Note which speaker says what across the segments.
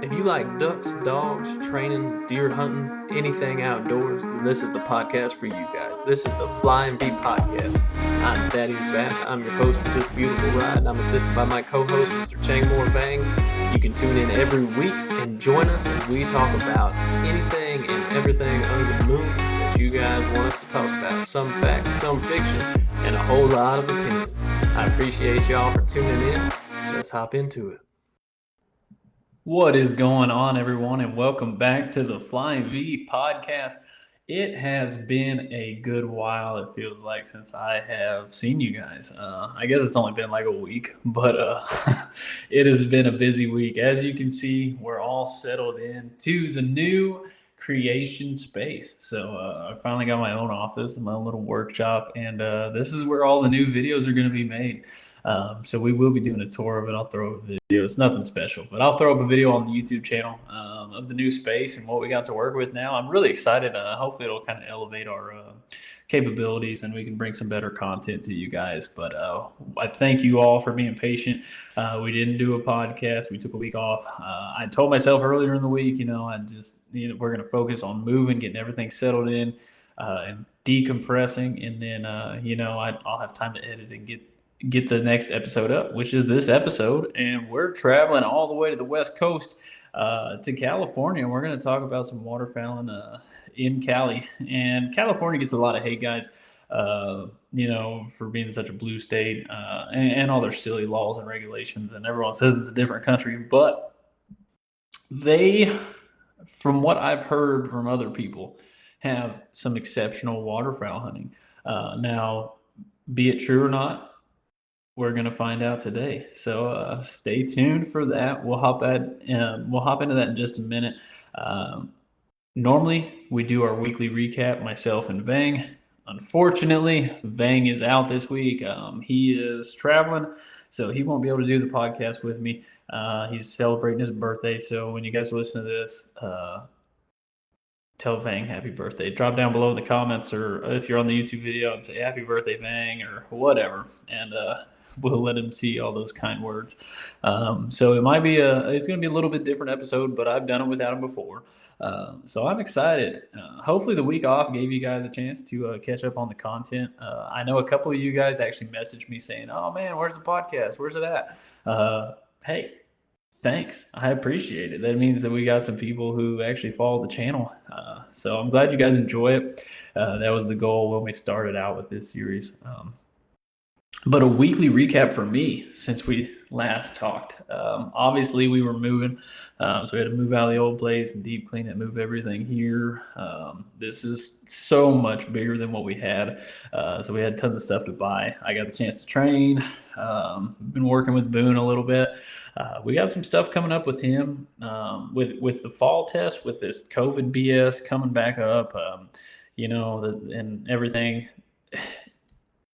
Speaker 1: If you like ducks, dogs, training, deer hunting, anything outdoors, then this is the podcast for you guys. This is the Flying V Podcast. I'm Thaddeus Bash. I'm your host for this beautiful ride, and I'm assisted by my co-host, Mr. Changmore Vang. You can tune in every week and join us as we talk about anything and everything under the moon that you guys want us to talk about. Some facts, some fiction, and a whole lot of opinions. I appreciate y'all for tuning in. Let's hop into it.
Speaker 2: What is going on, everyone, and welcome back to the Flying V Podcast. It has been a good while, it feels like, since I have seen you guys. I guess it's only been like a week, but it has been a busy week. As you can see, we're all settled into the new creation space. So I finally got my own office and my own little workshop, and this is where all the new videos are going to be made. So we will be doing a tour of it. I'll throw up a video. It's nothing special, but I'll throw up a video on the YouTube channel of the new space and what we got to work with now. I'm really excited. Hopefully it'll kind of elevate our capabilities and we can bring some better content to you guys. But I thank you all for being patient. We didn't do a podcast. We took a week off. I told myself earlier in the week, we're going to focus on moving, getting everything settled in and decompressing. And then, I'll have time to edit and get the next episode up, which is this episode, and we're traveling all the way to the West Coast to California. We're going to talk about some waterfowling in Cali, and California gets a lot of hate, guys, for being such a blue state and all their silly laws and regulations, and everyone says it's a different country, but they, from what I've heard from other people, have some exceptional waterfowl hunting. Now, be it true or not, we're going to find out today. So stay tuned for that. We'll hop into that in just a minute. Normally, we do our weekly recap, myself and Vang. Unfortunately, Vang is out this week. He is traveling, so he won't be able to do the podcast with me. He's celebrating his birthday. So when you guys listen to this, tell Vang happy birthday. Drop down below in the comments, or if you're on the YouTube video, and say happy birthday, Vang, or whatever. And we'll let him see all those kind words. So it's going to be a little bit different episode, but I've done it without him before. So I'm excited. Hopefully the week off gave you guys a chance to catch up on the content. I know a couple of you guys actually messaged me saying, "Oh man, where's the podcast? Where's it at?" Hey, thanks. I appreciate it. That means that we got some people who actually follow the channel. So I'm glad you guys enjoy it. That was the goal when we started out with this series. But a weekly recap for me since we last talked. Obviously, we were moving, so we had to move out of the old place and deep clean it, move everything here. This is so much bigger than what we had, so we had tons of stuff to buy. I got the chance to train. Been working with Boone a little bit. We got some stuff coming up with him with the fall test, with this COVID BS coming back up, and everything.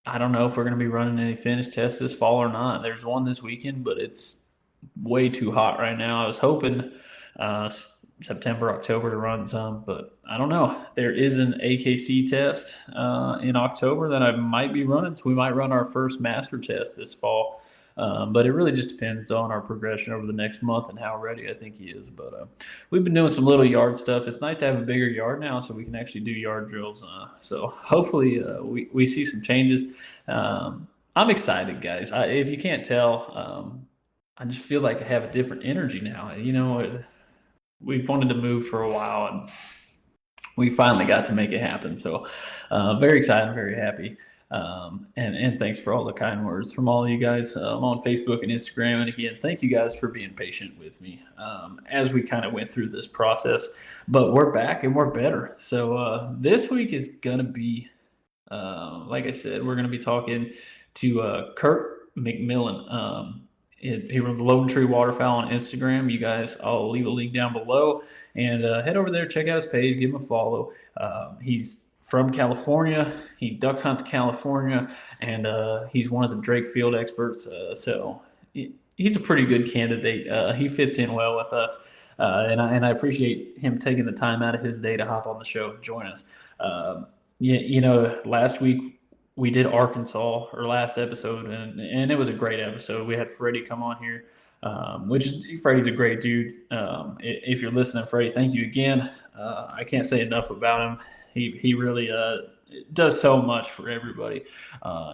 Speaker 2: I don't know if we're going to be running any finish tests this fall or not. There's one this weekend, but it's way too hot right now. I was hoping September, October to run some, but I don't know. There is an AKC test in October that I might be running, so we might run our first master test this fall. But it really just depends on our progression over the next month and how ready I think he is. But we've been doing some little yard stuff. It's nice to have a bigger yard now so we can actually do yard drills. So hopefully we see some changes. I'm excited, guys. If you can't tell, I just feel like I have a different energy now. We've wanted to move for a while, and we finally got to make it happen. So very excited, very happy. And thanks for all the kind words from all of you guys on Facebook and Instagram. And again, thank you guys for being patient with me as we kind of went through this process. But we're back and we're better. So this week is going to be, like I said, we're going to be talking to Kurt Mcmillan. He runs the Lone Tree Waterfowl on Instagram. You guys, I'll leave a link down below. And head over there, check out his page, give him a follow. He's from California. He duck hunts California, and he's one of the Drake field experts. So he's a pretty good candidate. He fits in well with us, and I appreciate him taking the time out of his day to hop on the show and join us. Last week we did Arkansas, our last episode, and it was a great episode. We had Freddie come on here, Freddie's a great dude. If you're listening, Freddie, thank you again. I can't say enough about him. He really does so much for everybody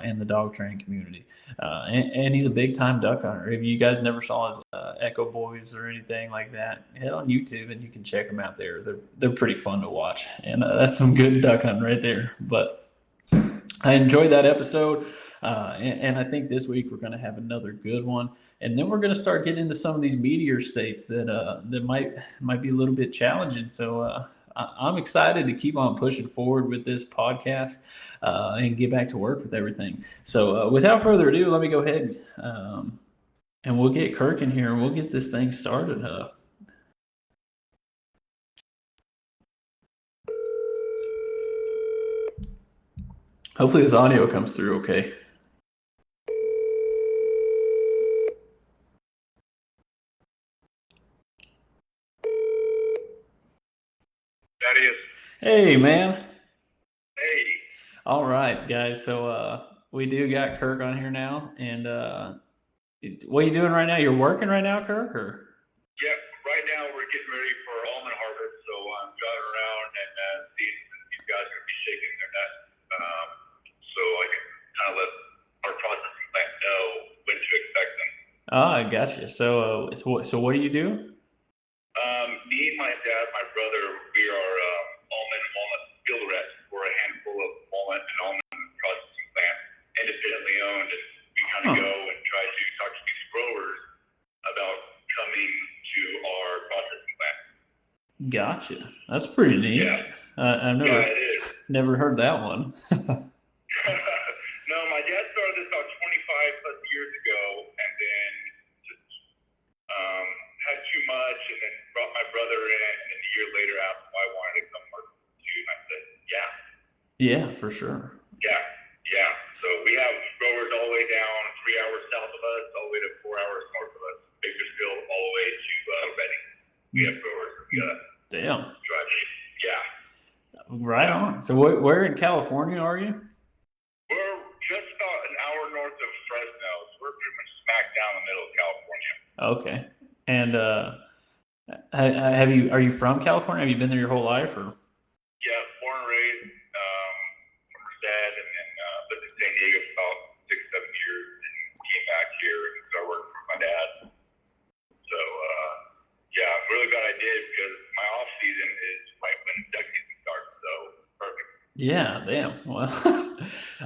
Speaker 2: in the dog training community, and he's a big time duck hunter. If you guys never saw his Echo Boys or anything like that, head on YouTube and you can check them out there. They're pretty fun to watch, and that's some good duck hunting right there. But I enjoyed that episode, and I think this week we're going to have another good one, and then we're going to start getting into some of these meteor states that might be a little bit challenging. So I'm excited to keep on pushing forward with this podcast and get back to work with everything. So without further ado, let me go ahead and we'll get Kirk in here and we'll get this thing started. Hopefully this audio comes through okay.
Speaker 3: That is.
Speaker 2: Hey, man.
Speaker 3: Hey.
Speaker 2: All right, guys. So we do got Kirk on here now. And what are you doing right now? You're working right now, Kirk? Or?
Speaker 3: Yeah, right now we're getting ready for almond harvest. So I'm driving around and seeing if these guys are going to be shaking their nest. So I can kind of let our processing plant know when to expect them.
Speaker 2: I gotcha. So what do you do?
Speaker 3: Me and my dad, my brother, we are almond and walnut field reps for a handful of walnut and almond processing plants, independently owned. And we kind of go and try to talk to these growers about coming to our processing plant.
Speaker 2: Gotcha. That's pretty neat.
Speaker 3: Yeah.
Speaker 2: I've never heard that one.
Speaker 3: No, my dad started this about 25 plus years ago, and then just had too much, and then brought my brother in, and a year later asked if I wanted to come work too, and I said, yeah.
Speaker 2: Yeah, for sure.
Speaker 3: Yeah. So we have growers all the way down 3 hours south of us, all the way to 4 hours north of us, Bakersfield, all the way to Reading. We have growers. We got
Speaker 2: Damn.
Speaker 3: drive. Yeah.
Speaker 2: Right on. So where in California are you?
Speaker 3: We're just about an hour north of Fresno, so we're pretty much smack down the middle of California.
Speaker 2: Okay. And are you from California? Have you been there your whole life, or?
Speaker 3: Yeah, born and raised from Merced, and then lived in San Diego for about 6-7 years, and came back here and started working for my dad. So yeah, I'm really glad I did, because my off season is right when duck season starts. So perfect.
Speaker 2: Yeah, damn. Well,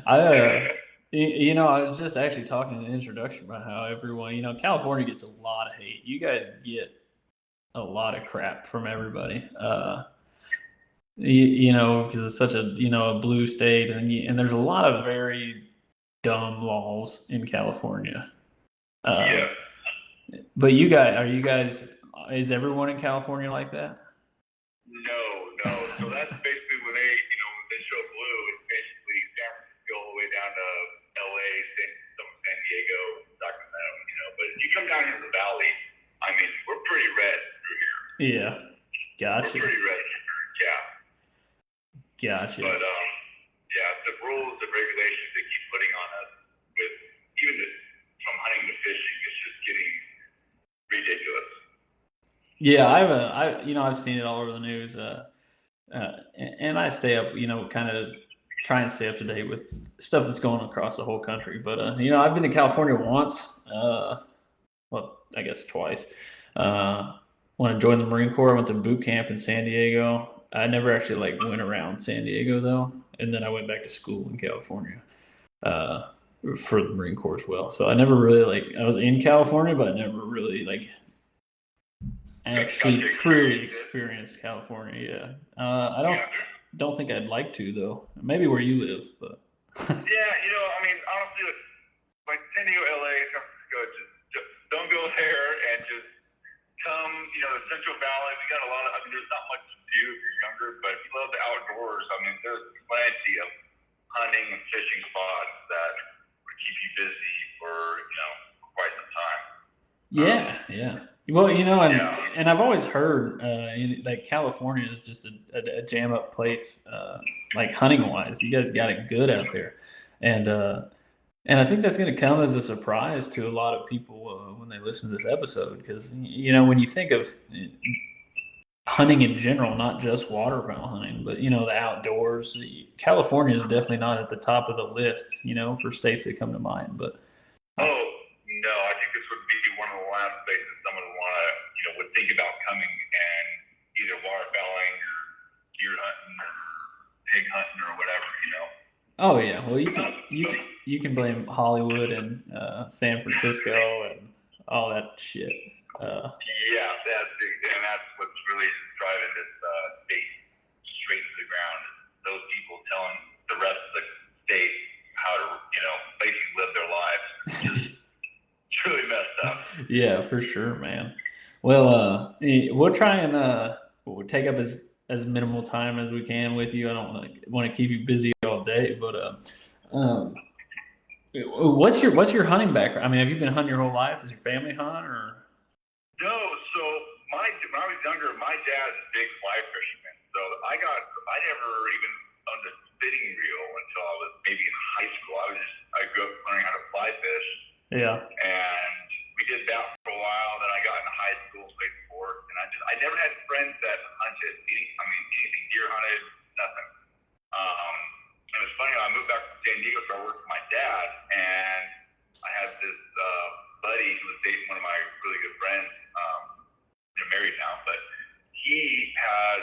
Speaker 2: I was just actually talking in the introduction about how everyone, California gets a lot of hate. You guys get a lot of crap from everybody. Because it's such a blue state, and there's a lot of very dumb laws in California.
Speaker 3: Yeah.
Speaker 2: But is everyone in California like that?
Speaker 3: No. So that's basically when they show blue, it's basically San Francisco all the way down to LA, San Diego, Sacramento, but if you come down into the valley, I mean, we're pretty red through here.
Speaker 2: Yeah. Gotcha.
Speaker 3: We're pretty red here, yeah.
Speaker 2: Gotcha.
Speaker 3: But the rules and regulations they keep putting on us with from hunting to fishing, it's just getting ridiculous.
Speaker 2: Yeah, I've seen it all over the news, and I stay up, kind of try and stay up to date with stuff that's going across the whole country. But I've been to California once, I guess twice. When I joined the Marine Corps, I went to boot camp in San Diego. I never actually went around San Diego though, and then I went back to school in California for the Marine Corps as well. So I never really I was in California, but I never really actually truly experienced California. Yeah, I don't think I'd like to though. Maybe where you live, but
Speaker 3: yeah, I mean, honestly, like San Diego, LA, San Francisco, just don't go there, and just come, the Central Valley. We got a lot of. I mean, there's not much to do if you're younger, but if you love the outdoors, I mean, there's plenty of hunting and fishing spots that would keep you busy for quite some time.
Speaker 2: Yeah. Well, and I've always heard that California is just a jam up place, hunting wise. You guys got it good out there. And I think that's going to come as a surprise to a lot of people when they listen to this episode, because when you think of hunting in general, not just waterfowl hunting, but the outdoors, California is definitely not at the top of the list, for states that come to mind. But
Speaker 3: oh no, I think this would be one of the last places someone would think about coming and either waterfowling or deer hunting or pig hunting or whatever.
Speaker 2: Oh yeah, well you can blame Hollywood and San Francisco and all that shit.
Speaker 3: Yeah, that's what's really driving this state straight to the ground. Those people telling the rest of the state how to, basically live their lives. It's really messed up.
Speaker 2: Yeah, for sure, man. Well, we'll try and we'll take up as minimal time as we can with you. I don't want to keep you busy all day, but what's your hunting background? I mean, have you been hunting your whole life? Does your family hunt or?
Speaker 3: No, so when I was younger, my dad's a big fly fisherman. So I never even owned a spinning reel until I was maybe in high school. I grew up learning how to fly fish.
Speaker 2: Yeah.
Speaker 3: And we did that for a while. Then I got into high school, played sports, and I never had friends that hunted anything, deer hunted, nothing. And it's funny, I moved back to San Diego, so I worked with my dad, and I had this buddy who was dating one of my really good friends. They're married now, but he has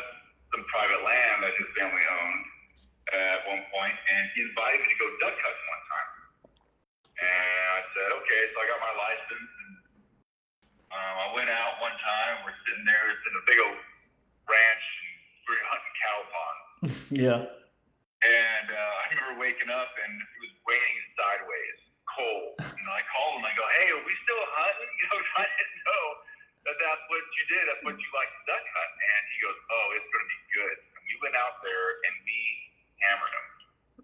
Speaker 3: some private land that his family owned at one point, and he invited me to go duck hunting one time. And I said, okay, so I got my license, and I went out one time. We're sitting there, it's in a big old ranch, and we were hunting cow ponds.
Speaker 2: Yeah.
Speaker 3: And I remember waking up, and it was raining sideways, cold. And I called him, I go, hey, are we still hunting? I didn't know that's what you did. That's what you like to duck hunt. And he goes, oh, it's going to be good. And we went out there, and we hammered them.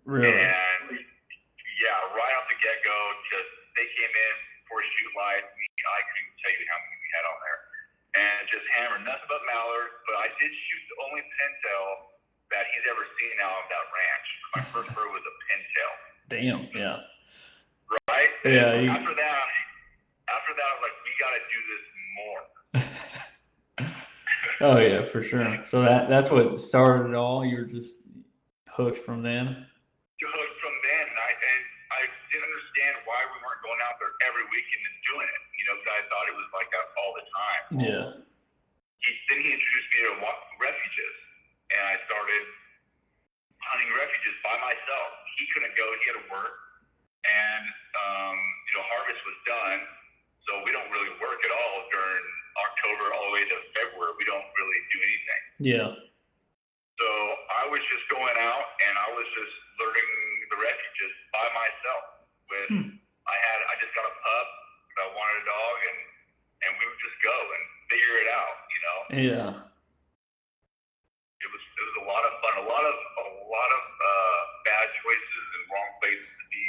Speaker 2: Really?
Speaker 3: And yeah, right off the get-go, just they came in for a shoot light. I couldn't even tell you how many we had on there. And just hammered nothing but mallards. But I did shoot the only pintail that he's ever seen out of that ranch. My first bird was a pintail.
Speaker 2: Damn, yeah.
Speaker 3: Right?
Speaker 2: Yeah.
Speaker 3: After that, I was like, we got to do this more.
Speaker 2: Oh yeah, for sure. So that's what started it all. You were just hooked from then.
Speaker 3: Hooked from then, and I didn't understand why we weren't going out there every weekend and doing it. Because I thought it was like that all the time.
Speaker 2: Yeah.
Speaker 3: Then he introduced me to refuges, and I started hunting refuges by myself. He couldn't go; he had to work, and harvest was done. So we don't really work at all during October all the way to February. We don't really do anything.
Speaker 2: Yeah.
Speaker 3: So I was just going out and I was just learning the refuges by myself. I just got a pup because I wanted a dog, and we would just go and figure it out.
Speaker 2: Yeah.
Speaker 3: It was a lot of fun. A lot of bad choices and wrong places to be,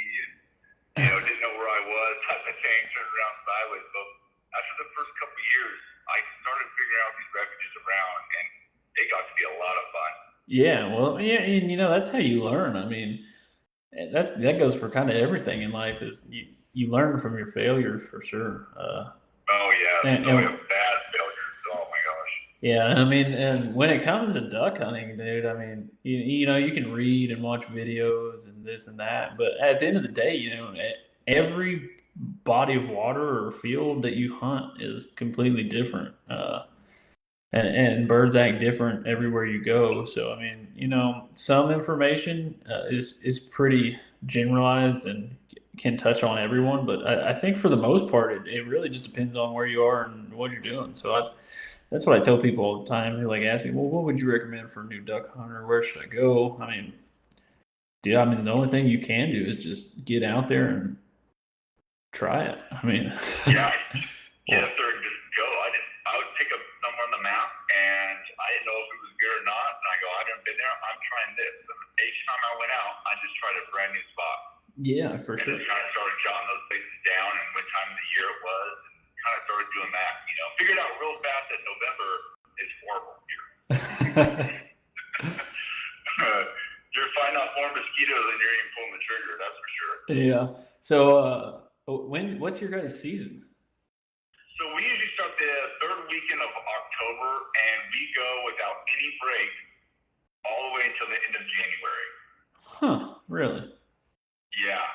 Speaker 3: and didn't know where I was, type of thing, turned around sideways. But after the first couple of years, I started figuring out these refuges around, and it got to be a lot of fun.
Speaker 2: Yeah, well, yeah, and that's how you learn. I mean, that goes for kind of everything in life. Is you learn from your failures for sure.
Speaker 3: Oh yeah, and bad failures. Oh my gosh.
Speaker 2: Yeah, I mean, and when it comes to duck hunting, dude, I mean, you can read and watch videos and this and that, but at the end of the day, every body of water or field that you hunt is completely different. And birds act different everywhere you go. So, I mean, some information is pretty generalized and can touch on everyone. But I think for the most part, it really just depends on where you are and what you're doing. So that's what I tell people all the time. They ask me, well, what would you recommend for a new duck hunter? Where should I go? I mean, the only thing you can do is just get out there and try it. I mean,
Speaker 3: yeah, get up there and just go. I would pick up somewhere on the map, and I didn't know if it was good or not. And I go, I've never been there. I'm trying this. And each time I went out, I just tried a brand new spot.
Speaker 2: Yeah, for sure.
Speaker 3: And just kind of started jotting those places down and what time of the year it was, and kind of started doing that. Figured out real fast that November is horrible here. You're find out more mosquitoes than you're even pulling the trigger. That's for sure.
Speaker 2: Yeah. So what's your guys' seasons?
Speaker 3: So we usually start the third weekend of October, and we go without any break all the way until the end of January.
Speaker 2: Huh? Really?
Speaker 3: Yeah.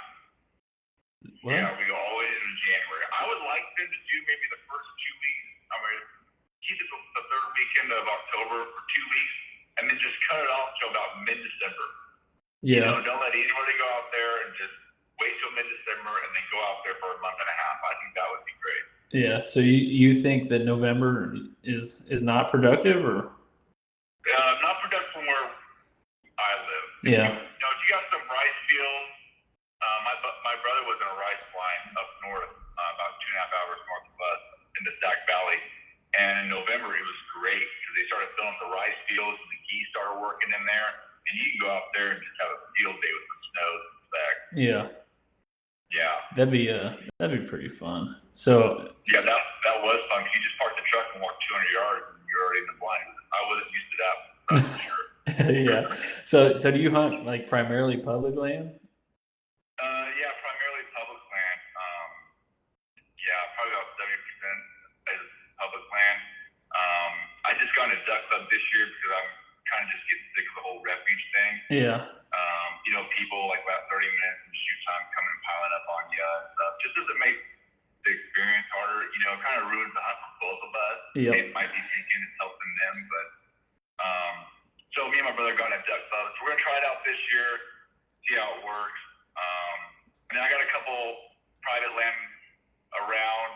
Speaker 2: What?
Speaker 3: Yeah, we go all the way into January. I would like them to do maybe the first 2 weeks. I mean, keep it the third weekend of October for 2 weeks, and then just cut it off till about mid-December.
Speaker 2: Yeah.
Speaker 3: You know, don't let anybody go out there and just wait till mid-December and then go out there for a month and a half. I think that would be great.
Speaker 2: Yeah. So you think that November is not productive, or?
Speaker 3: Not productive from where I live.
Speaker 2: Yeah.
Speaker 3: You know, if you got some rice fields, my brother was in a rice line up north, about 2.5 hours north of us in the Sac Valley. And in November, it was great because they started filling up the rice fields and the geese started working in there. And you can go out there and just have a field day with the snows and Sac.
Speaker 2: Yeah.
Speaker 3: Yeah.
Speaker 2: That'd be pretty fun. So.
Speaker 3: Yeah, that was fun. You just parked the truck and walked 200 yards and you're already in the blind. I wasn't used to that, that's for sure.
Speaker 2: Yeah. So do you hunt like primarily public land?
Speaker 3: Yeah, primarily public land. Yeah, probably about 70% is public land. I just got into duck club this year because I'm kind of just getting sick of the whole refuge thing.
Speaker 2: Yeah.
Speaker 3: You know, people like about 30 minutes in shoot time coming and piling up on you and stuff. Just doesn't make the experience harder. You know, it kind of ruins the hunt for both of us.
Speaker 2: Yep.
Speaker 3: They might be thinking it's helping them, but so me and my brother got into duck club. So we're gonna try it out this year, see how it works. And then I got a couple private land around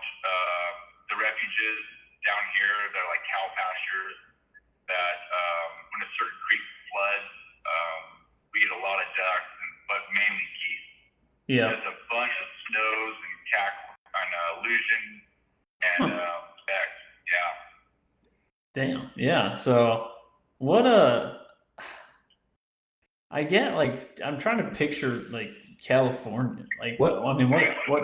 Speaker 3: the refuges down here. They're like cow pastures that when a certain creek floods, we get a lot of ducks, but mainly geese.
Speaker 2: Yeah.
Speaker 3: There's a bunch of snows and illusion and specks. Yeah.
Speaker 2: Damn. Yeah. So what I get, like, I'm trying to picture like California. Like what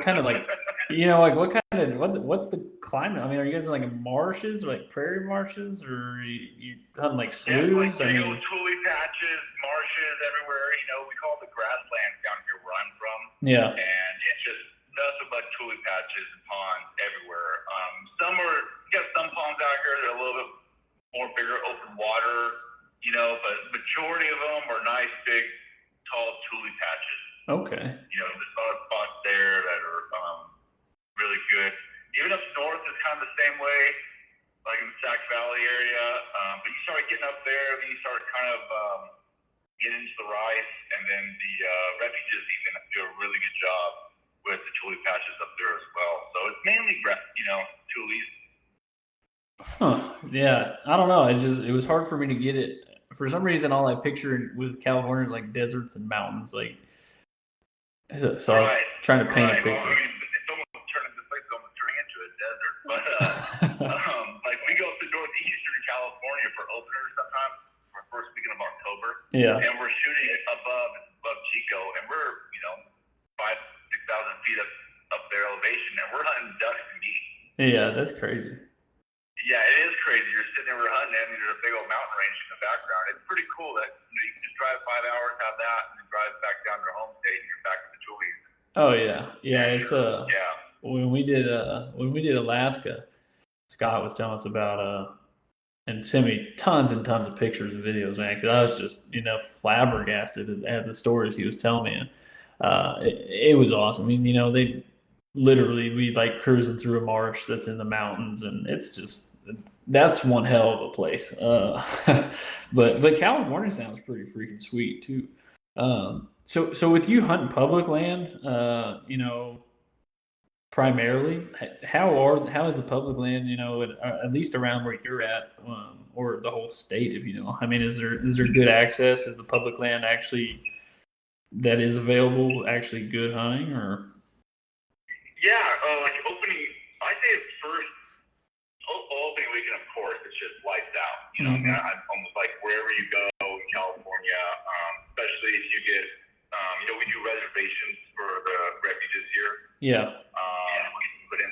Speaker 2: kind of, like, you know, like what kind of what's the climate? I mean, are you guys in like marshes, like prairie marshes, or you hunting like sloughs?
Speaker 3: Yeah, like
Speaker 2: I mean,
Speaker 3: tule patches, marshes everywhere. You know, we call it the grasslands down here where I'm from.
Speaker 2: Yeah.
Speaker 3: And it's just nothing but tule patches and ponds everywhere. You got some ponds out here that are a little bit more bigger open water, you know, but majority of them are nice, big, tall tule patches.
Speaker 2: Okay.
Speaker 3: You know, there's a lot of spots there that are really good. Even up north is kind of the same way, like in the Sac Valley area. But you start getting up there, then you start kind of getting into the rice, and then the refuges even do a really good job with the tule patches up there as well. So it's mainly, you know, tules.
Speaker 2: Huh. Yeah. I don't know. It was hard for me to get it. For some reason, all I pictured with California is like deserts and mountains. Like, so I was trying to paint a picture.
Speaker 3: Well, I mean, this place is almost turning into a desert. But like we go to northeastern California for openers sometimes for first weekend of October.
Speaker 2: Yeah.
Speaker 3: And we're shooting above Chico, and we're, you know, 5,000-6,000 feet up their elevation, and we're hunting ducks and geese.
Speaker 2: Yeah, that's crazy.
Speaker 3: Yeah, it is crazy. You're sitting there, we're hunting, and there's a big old mountain range in the background. It's pretty cool that, you know, you can just drive 5 hours, have that, and then drive back down to your home state, and you're back in the tules.
Speaker 2: Oh yeah, yeah. It's
Speaker 3: yeah.
Speaker 2: when we did Alaska, Scott was telling us about and sent me tons and tons of pictures and videos, man. Because I was just, you know, flabbergasted at the stories he was telling me. And it was awesome. I mean, you know, they literally be like cruising through a marsh that's in the mountains, and it's just, that's one hell of a place. But California sounds pretty freaking sweet too. So with you hunting public land, you know, primarily, how is the public land, you know, at least around where you're at, or the whole state, if you know? I mean, is there good access? Is the public land actually that is available actually good hunting, or?
Speaker 3: Yeah, like opening, I say it's first opening weekend, of course, it's just lights out. You know,
Speaker 2: Mm-hmm.
Speaker 3: I'm almost like wherever you go in California, especially if you get, you know, we do reservations for the refuges here.
Speaker 2: Yeah.
Speaker 3: We can put in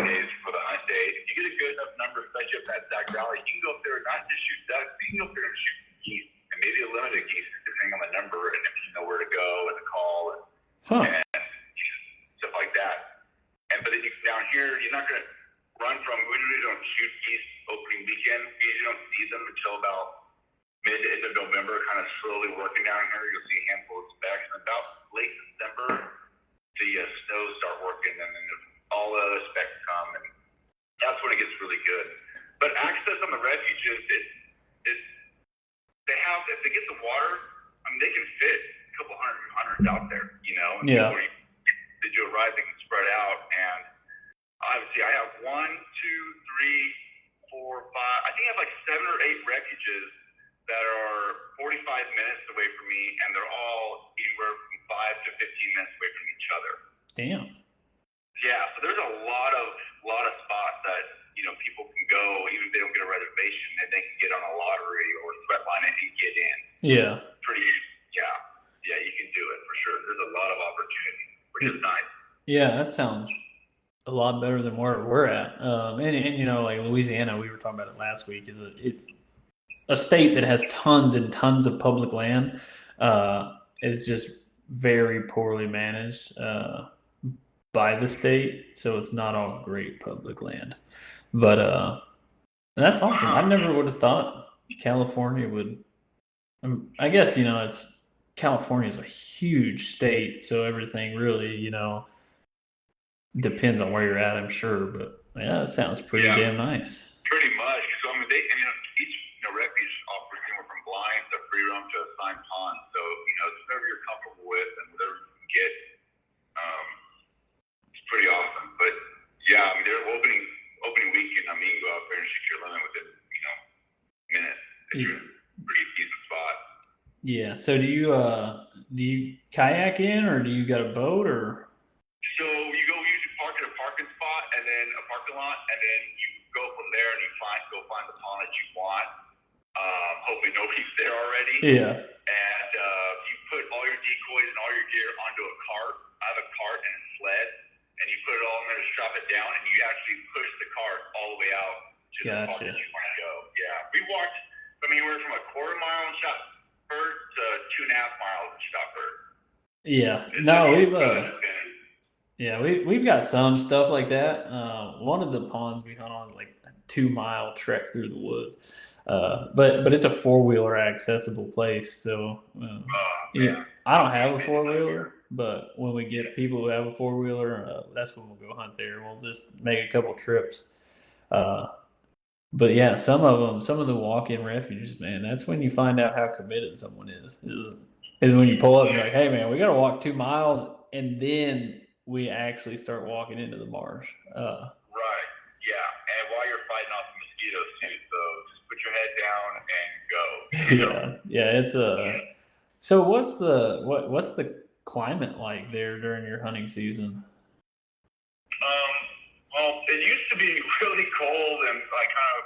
Speaker 3: 17 days for the hunt day. If you get a good enough number, especially up that Sac Valley, you can go up there and not just shoot ducks, but you can go up there and shoot geese, and maybe a limited geese, depending on the number and going to run from, we usually don't shoot geese opening weekend. We usually don't see them until about mid to end of November, kind of slowly working down here. You'll see a handful of specks. And about late December, the snows start working, and then all the other specks come, and that's when it gets really good. But access on the refuges, they have, if they get the water, I mean, they can fit a couple hundreds out there, you know? And
Speaker 2: Yeah.
Speaker 3: they do it right, they can spread out. And obviously, I have 1, 2, 3, 4, 5, I think I have like 7 or 8 refuges that are 45 minutes away from me, and they're all anywhere from 5 to 15 minutes away from each other.
Speaker 2: Damn.
Speaker 3: Yeah, so there's a lot of spots that, you know, people can go, even if they don't get a reservation, and they can get on a lottery or threat line it and get in.
Speaker 2: Yeah.
Speaker 3: Yeah, you can do it for sure. There's a lot of opportunity, which is nice.
Speaker 2: Yeah, that sounds a lot better than where we're at. And you know, like Louisiana, we were talking about it last week. It's a state that has tons and tons of public land. It's just very poorly managed by the state, so it's not all great public land. But that's awesome. I never would have thought California would. I guess, you know, California is a huge state, so everything really, you know, depends on where you're at, I'm sure. But yeah, that sounds pretty damn nice.
Speaker 3: Pretty much. So I mean, each refuge offers anywhere from blind to free roam to assigned pond. So it's whatever you're comfortable with and whatever you can get. It's pretty awesome. But yeah, I mean, they're opening weekend. I mean, you can go out there and shoot your limit within minutes. If you're in a pretty decent spot.
Speaker 2: Yeah. So do you kayak in, or do you got a boat, or?
Speaker 3: So you usually park at a parking spot and then a parking lot, and then you go from there and you go find the pond that you want. Hopefully nobody's there already.
Speaker 2: Yeah.
Speaker 3: And you put all your decoys and all your gear onto a cart. I have a cart and a sled, and you put it all in there to strap it down, and you actually push the cart all the way out to the spot that you want to go. Yeah. We walked from anywhere from a quarter mile in Shotbird to 2.5 miles in Shotbird.
Speaker 2: Yeah. No, we've got some stuff like that. One of the ponds we hunt on is like a 2-mile trek through the woods. But it's a 4-wheeler accessible place. So yeah, I don't have a 4-wheeler, but when we get people who have a 4-wheeler, that's when we'll go hunt there. We'll just make a couple trips. But yeah, some of the walk-in refuges, man, that's when you find out how committed someone is when you pull up and you're like, hey man, we got to walk 2 miles, and then we actually start walking into the marsh.
Speaker 3: Right. Yeah. And while you're fighting off the mosquitoes too, so just put your head down and go.
Speaker 2: Yeah. It's So what's the climate like there during your hunting season?
Speaker 3: Well, it used to be really cold and like kind of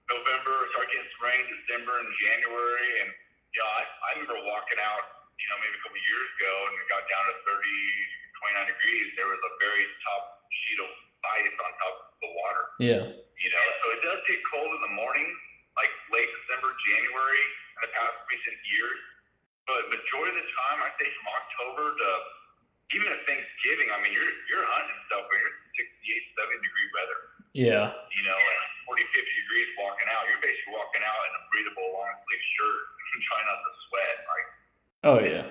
Speaker 3: November, start getting some rain, December and January, and I remember walking out, maybe a couple of years ago, and it got down to 30, 29 degrees. There was a very top sheet of ice on top of the water.
Speaker 2: Yeah.
Speaker 3: So it does get cold in the morning, like late December, January, in the past recent years. But majority of the time, I say from October to even at Thanksgiving, I mean, you're hunting stuff where you're 68, 70 degree weather.
Speaker 2: Yeah.
Speaker 3: 40, 50 degrees walking out. You're basically walking out in a breathable long sleeve shirt and trying not to sweat. Like,
Speaker 2: oh yeah.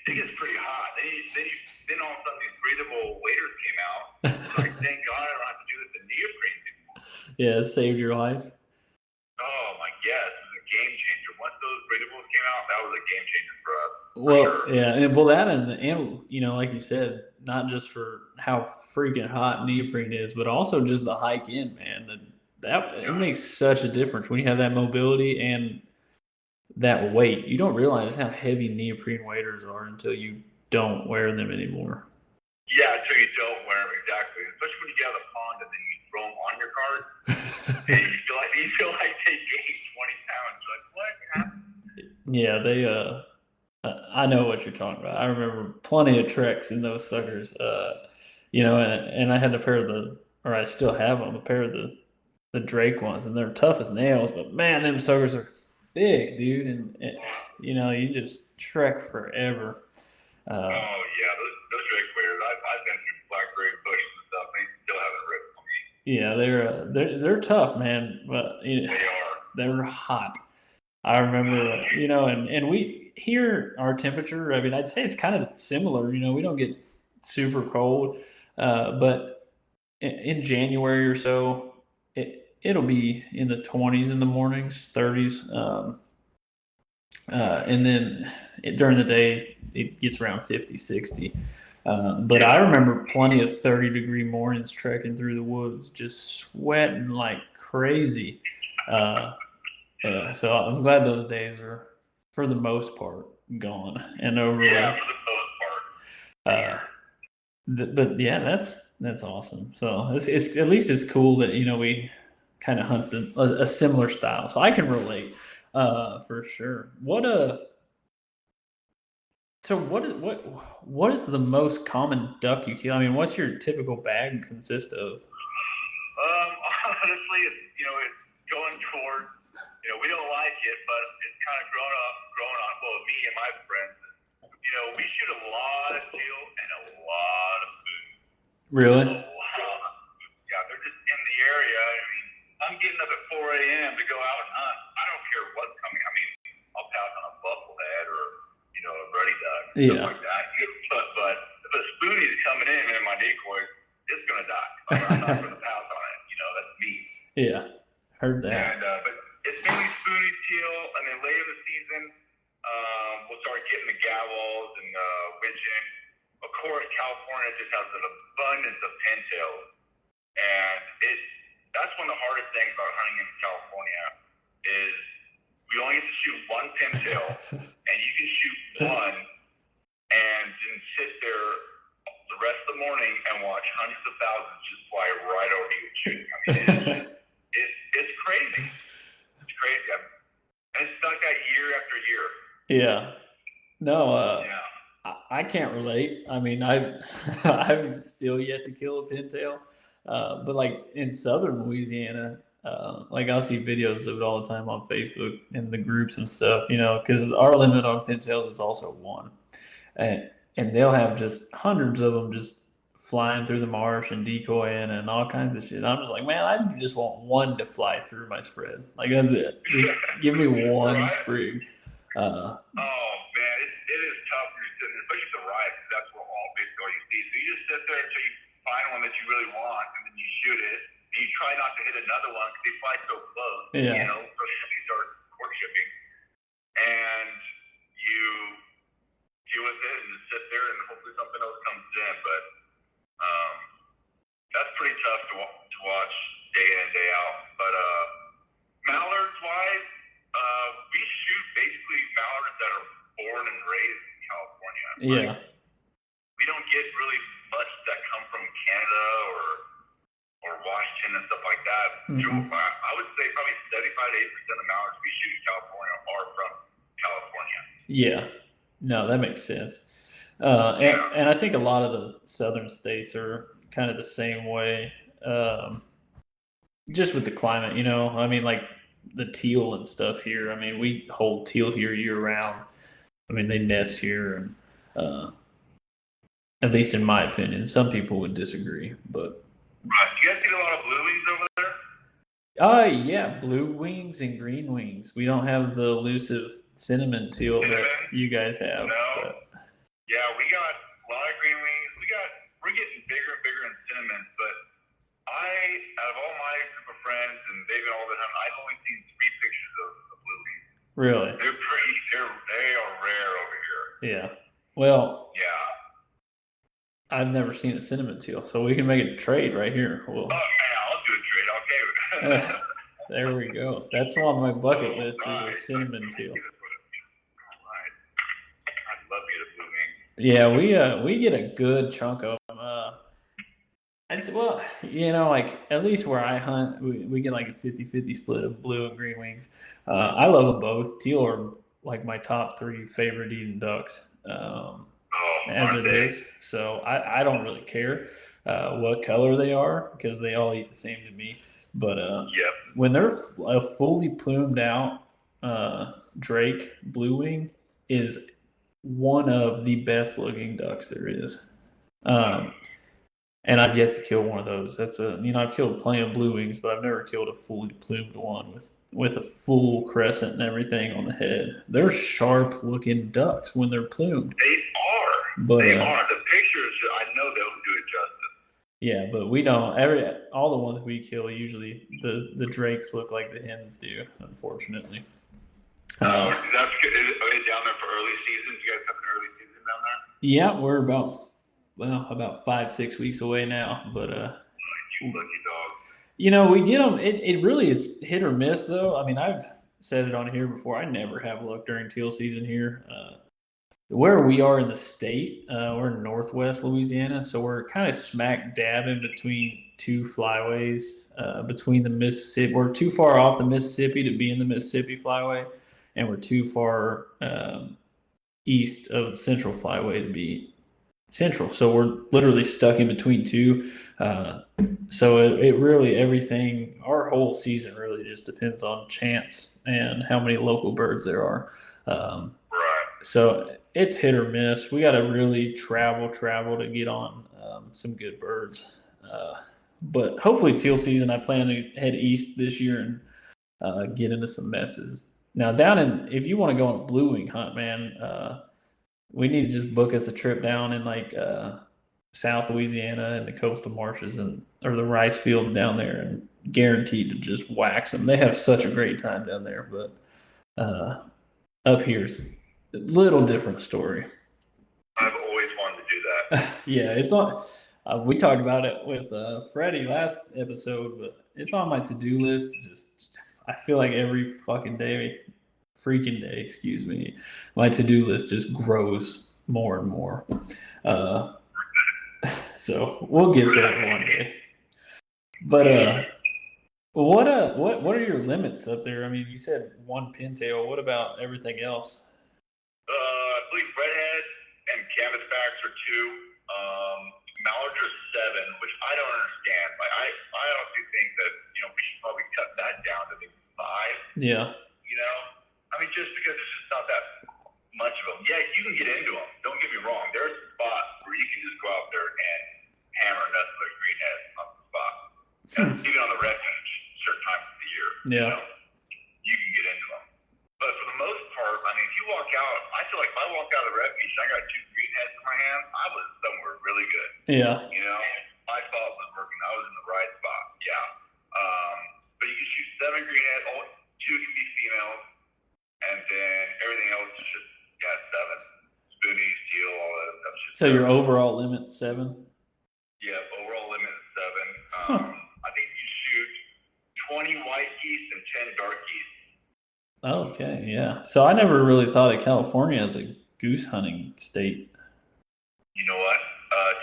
Speaker 3: It gets pretty hot. Then all of a sudden these breathable waders came out. Like, thank God I don't have to do this in neoprene anymore.
Speaker 2: Yeah, it saved your life.
Speaker 3: Oh my yes, it was a game changer. Once those breathables came out, that was a game changer for us.
Speaker 2: Well,
Speaker 3: sure.
Speaker 2: Yeah, and like you said, not just for how freaking hot neoprene is, but also just the hike in, man. It makes such a difference when you have that mobility and that weight. You don't realize how heavy neoprene waders are until you don't wear them anymore.
Speaker 3: Yeah, until you don't wear them, exactly. Especially when you get out of the pond and then you throw them on your cart, and you feel like they gained 20 pounds. Like, what happened?
Speaker 2: Yeah, they. I know what you're talking about. I remember plenty of treks in those suckers. And I had I still have them, a pair of the Drake ones, and they're tough as nails. But man, them suckers are thick, dude, and you just trek forever.
Speaker 3: Oh yeah, those Drake waders. I've been through blackberry bushes and stuff. They still haven't ripped on me.
Speaker 2: Yeah, they're tough, man, but
Speaker 3: They are.
Speaker 2: they're hot. I remember, and we here our temperature. I mean, I'd say it's kind of similar. We don't get super cold, but in January or so, it'll be in the 20s in the mornings, 30s, and then during the day it gets around 50, 60. But I remember plenty of 30-degree mornings trekking through the woods, just sweating like crazy. Yeah, so I'm glad those days are, for the most part, gone and over
Speaker 3: Yeah,
Speaker 2: with.
Speaker 3: for the most part.
Speaker 2: But yeah, that's awesome. So it's at least it's cool that we kind of hunt a similar style, so I can relate for sure. What is the most common duck you kill? I mean, what's your typical bag consist of?
Speaker 3: Honestly, it's going toward, we don't like it, but it's kind of growing on, well, me and my friends. We shoot a lot of teal and a lot of food.
Speaker 2: Really?
Speaker 3: Yeah, they're just in the area. I mean, I'm getting up at 4 a.m. to go out and hunt. I don't care what's coming. I mean, I'll pass on a bufflehead or, a ruddy duck, stuff like that. But if a spoonie's coming in my decoys, it's going to die. I'm not going to pass on it. That's me.
Speaker 2: Yeah, heard that.
Speaker 3: And, but it's mainly spoonie, teal, and then later in the season, we'll start getting the gavels and widgeon. Of course, California just has an abundance of pintails, and that's one of the hardest things about hunting in California is we only get to shoot one pintail, and you can shoot one and then sit there the rest of the morning and watch hundreds of thousands just fly right over you shooting. I mean, it's crazy. It's crazy. And it's like that year after year.
Speaker 2: Yeah. No,
Speaker 3: Yeah.
Speaker 2: I can't relate. I mean, I've still yet to kill a pintail, but like in southern Louisiana, like I'll see videos of it all the time on Facebook in the groups and stuff. Because our limit on pintails is also one, and they'll have just hundreds of them just flying through the marsh and decoying and all kinds of shit. I'm just like, man, I just want one to fly through my spread. Like that's it. Just give me one sprig.
Speaker 3: Oh man, it is tough when you're sitting there, especially the ride, because that's basically all you see. So you just sit there until you find one that you really want, and then you shoot it, and you try not to hit another one because they fly so close.
Speaker 2: Yeah.
Speaker 3: Especially when you start courtshipping, and you deal with it and just sit there, and hopefully something else comes in. But that's pretty tough to watch day in and day out. But mallards wise. We shoot basically mallards that are born and raised in California.
Speaker 2: Yeah.
Speaker 3: We don't get really much that come from Canada or Washington and stuff like that.
Speaker 2: Mm-hmm.
Speaker 3: I would say probably 75 to 80% of mallards we shoot in California are from California.
Speaker 2: Yeah. No, that makes sense. And I think a lot of the southern states are kind of the same way. Just with the climate, I mean, like the teal and stuff here. I mean, we hold teal here year round. I mean, they nest here, and at least in my opinion, some people would disagree, but.
Speaker 3: Right. Do you guys get a lot of blue wings over there?
Speaker 2: Yeah, blue wings and green wings. We don't have the elusive cinnamon teal that you guys have.
Speaker 3: No.
Speaker 2: But.
Speaker 3: Yeah, we got a lot of green wings. We're getting bigger and bigger in cinnamon, but out of all my group of friends, and they've all been hunting, I've only seen 3 pictures of blue wings.
Speaker 2: Really?
Speaker 3: They are rare over here.
Speaker 2: Yeah. Well.
Speaker 3: Yeah.
Speaker 2: I've never seen a cinnamon teal, so we can make a trade right here.
Speaker 3: Oh yeah, I'll do a trade. Okay.
Speaker 2: There we go. That's on my bucket list is a cinnamon teal.
Speaker 3: Alright. I'd love to get a blue wing.
Speaker 2: Yeah, we get a good chunk of them. I'd say, well, like at least where I hunt, we get like a 50-50 split of blue and green wings. I love them both. Teal are like my top 3 favorite eating ducks. As it is. So I don't really care what color they are because they all eat the same to me. But when they're a fully plumed out Drake blue wing is one of the best looking ducks there is. And I've yet to kill one of those. I've killed plenty of blue wings, but I've never killed a fully plumed one with a full crescent and everything on the head. They're sharp looking ducks when they're plumed.
Speaker 3: They are. They are. The pictures, I know they'll do it justice.
Speaker 2: Yeah, but we don't. All the ones we kill, usually the drakes look like the hens do, unfortunately.
Speaker 3: That's good. Are they down there for early season? You guys have an early season down there?
Speaker 2: Yeah, we're about 5-6 weeks away now, but
Speaker 3: you lucky dog.
Speaker 2: We get them. It really it's hit or miss though. I mean, I've said it on here before. I never have luck during teal season here. Where we are in the state, we're in Northwest Louisiana, so we're kind of smack dab in between two flyways, between the Mississippi. We're too far off the Mississippi to be in the Mississippi flyway, and we're too far east of the Central Flyway to be Central. So we're literally stuck in between two. So it really, everything, our whole season really just depends on chance and how many local birds there are.
Speaker 3: Right.
Speaker 2: So it's hit or miss. We got to really travel to get on some good birds. But hopefully teal season, I plan to head east this year and get into some messes. Now if you want to go on a blue wing hunt, man, we need to just book us a trip down in like South Louisiana and the coastal marshes or the rice fields down there, and guaranteed to just wax them. They have such a great time down there, but up here's a little different story.
Speaker 3: I've always wanted to do that.
Speaker 2: Yeah, it's on. We talked about it with Freddie last episode, but it's on my to-do list. I feel like every freaking day, my to-do list just grows more and more. So we'll get there one day. But what are your limits up there? I mean, you said one pintail. What about everything else?
Speaker 3: I believe redhead and canvasbacks are 2. Mallards are 7, which I don't understand. Like I honestly think that we should probably cut that down to maybe 5.
Speaker 2: Yeah.
Speaker 3: I mean, just because it's just not that much of them. Yeah, you can get into them. Don't get me wrong. There's spots where you can just go out there and hammer nuts with a greenhead on the spot. Even on the refuge, certain times of the year.
Speaker 2: Yeah.
Speaker 3: You can get into them. But for the most part, I mean, if you walk out, I feel like if I walk out of the refuge and I got 2 greenheads in my hand, I was somewhere really good.
Speaker 2: Yeah.
Speaker 3: My thought was working. I was in the right spot. Yeah. But you can shoot 7 greenheads. 2 can be females. And then everything else is just, 7. Spoonies, teal, all that stuff.
Speaker 2: So your overall limit 7?
Speaker 3: Yeah, overall limit is 7. I think you shoot 20 white geese and 10 dark geese.
Speaker 2: Okay, yeah. So I never really thought of California as a goose hunting state.
Speaker 3: You know what?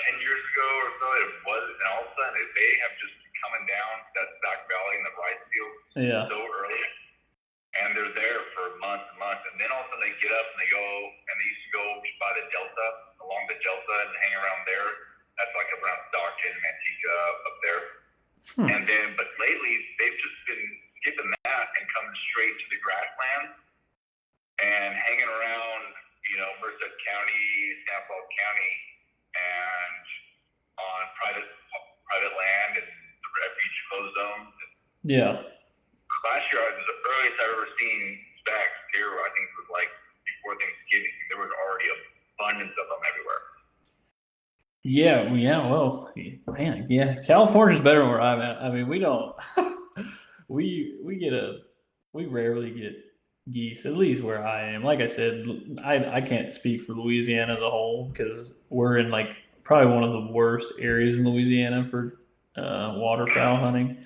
Speaker 3: 10 years ago or so, it was, and all of a sudden they have just been coming down that back valley in the rice field so early. And they're there for months and months. And then all of a sudden they get up and they go, and they used to go by the Delta, along the Delta and hang around there. That's like around Stockton, Manteca, up there. And then, but lately they've just been skipping that and coming straight to the grasslands and hanging around, Merced County, Sanford County, and on private land and the refuge closed zones.
Speaker 2: Yeah.
Speaker 3: Last year, it was the earliest I've ever seen stacks here. I think it was like before Thanksgiving. There was already an abundance of them everywhere.
Speaker 2: Well, man, yeah. California's better than where I'm at. I mean, we don't. we rarely get geese, at least where I am. Like I said, I can't speak for Louisiana as a whole because we're in like probably one of the worst areas in Louisiana for waterfowl hunting.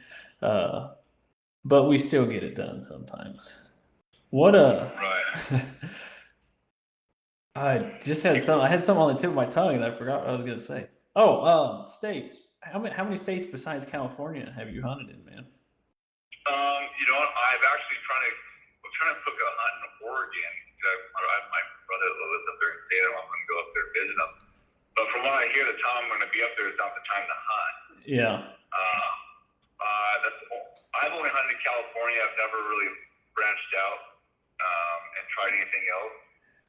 Speaker 2: But we still get it done sometimes.
Speaker 3: Right.
Speaker 2: I just had I had something on the tip of my tongue and I forgot what I was gonna say. States. How many states besides California have you hunted in, man?
Speaker 3: You know what? I'm trying to book a hunt in Oregon. My brother lives up there in Salem. I'm going to go up there and visit him. But from what I hear, the time I'm going to be up there is not the time to hunt.
Speaker 2: Yeah.
Speaker 3: I've only hunted in California. I've never really branched out and tried anything else.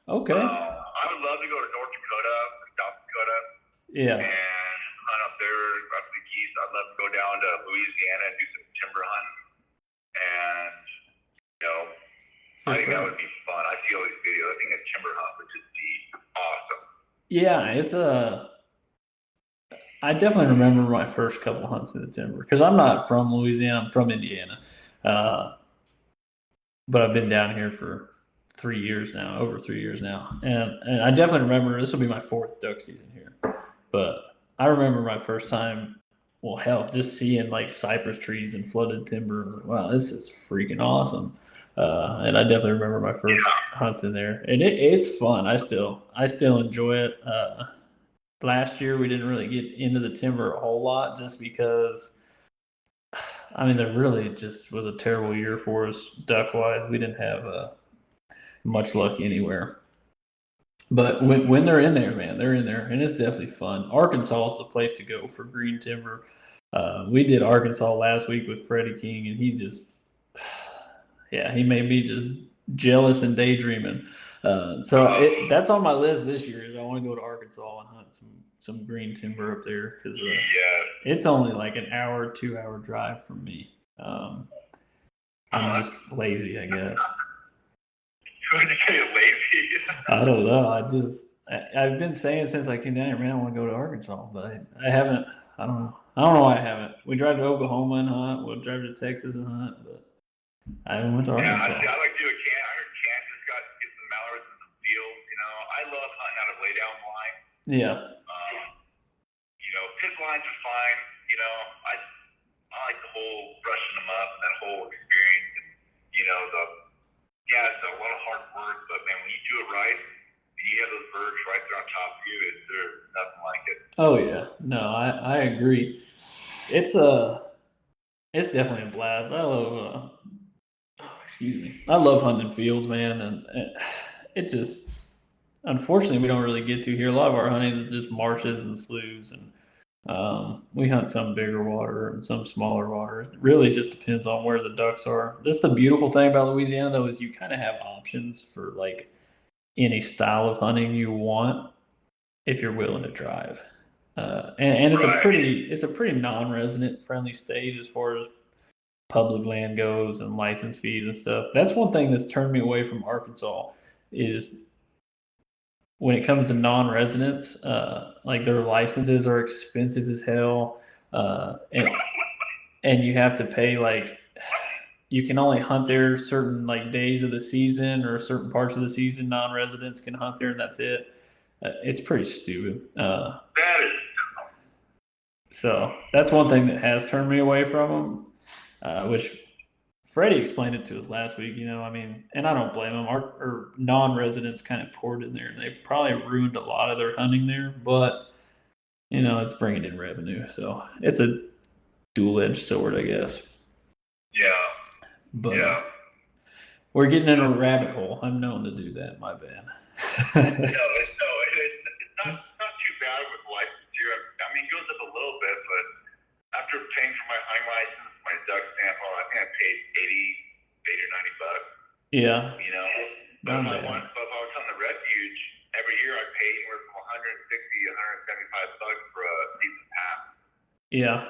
Speaker 2: Okay.
Speaker 3: I would love to go to North Dakota or South Dakota.
Speaker 2: Yeah.
Speaker 3: And hunt up there. I'd love to go down to Louisiana and do some timber hunting. And, you know, I think that would be fun. I see all these videos. I think a timber hunt would just be awesome.
Speaker 2: Yeah, it's I definitely remember my first couple hunts in the timber because I'm not from Louisiana. I'm from Indiana, but I've been down here for 3 years now, over 3 years now, and I definitely remember this will be my 4th duck season here, but I remember my first time. Well, hell, just seeing like cypress trees and flooded timber. I was like, wow, this is freaking awesome. And I definitely remember my first hunts in there, and it's fun. I still enjoy it. Last year we didn't really get into the timber a whole lot just because, I mean, there really just was a terrible year for us duck wise. We didn't have much luck anywhere. But when they're in there, man, they're in there, and it's definitely fun. Arkansas is the place to go for green timber. We did Arkansas last week with Freddie King, and he just, yeah, he made me just jealous and daydreaming. So that's on my list this year. Is I want to go to Arkansas and hunt some green timber up there because it's only like an hour, 2 hour drive from me. I'm just lazy, I guess.
Speaker 3: You're lazy.
Speaker 2: I don't know. I've been saying since I came down here, man, I want to go to Arkansas, but I haven't. I don't know. I don't know why I haven't. We drive to Oklahoma and hunt. We'll drive to Texas and hunt, but I haven't went to Arkansas.
Speaker 3: Yeah, I like to do a can. I heard Kansas got to get some mallards in some fields. You know, I love hunting out of lay down line.
Speaker 2: Yeah.
Speaker 3: You know, pit lines are fine. You know, I like the whole brushing them up and that whole experience. And, you know, it's a lot of hard work, but man, when you do it right, and you have those birds right there on top of you, there's nothing like it.
Speaker 2: Oh yeah, no, I agree. It's definitely a blast. I love excuse me. I love hunting fields, man, and it just unfortunately we don't really get to here. A lot of our hunting is just marshes and sloughs, and we hunt some bigger water and some smaller water. It really just depends on where the ducks are. That's the beautiful thing about Louisiana, though, is you kind of have options for like any style of hunting you want if you're willing to drive. And it's a pretty non-resident friendly state as far as public land goes and license fees and stuff. That's one thing that's turned me away from Arkansas is when it comes to non-residents, like their licenses are expensive as hell, and you have to pay like you can only hunt there certain like days of the season or certain parts of the season. Non-residents can hunt there, and that's it. It's pretty stupid.
Speaker 3: That is.
Speaker 2: So that's one thing that has turned me away from them, which Freddie explained it to us last week. You know, I mean, and I don't blame them. Our non-residents kind of poured in there, and they've probably ruined a lot of their hunting there. But you know, it's bringing in revenue, so it's a dual-edged sword, I guess.
Speaker 3: Yeah.
Speaker 2: But we're getting in a rabbit hole. I'm known to do that. My bad.
Speaker 3: It's not too bad with license here. I mean, it goes up a little bit, but after paying for my hunting license, my duck stamp, I think I paid $80 or $90.
Speaker 2: Yeah.
Speaker 3: You know, but if I was on the refuge, every year I pay anywhere from $160 to $175 for a season pass.
Speaker 2: Yeah.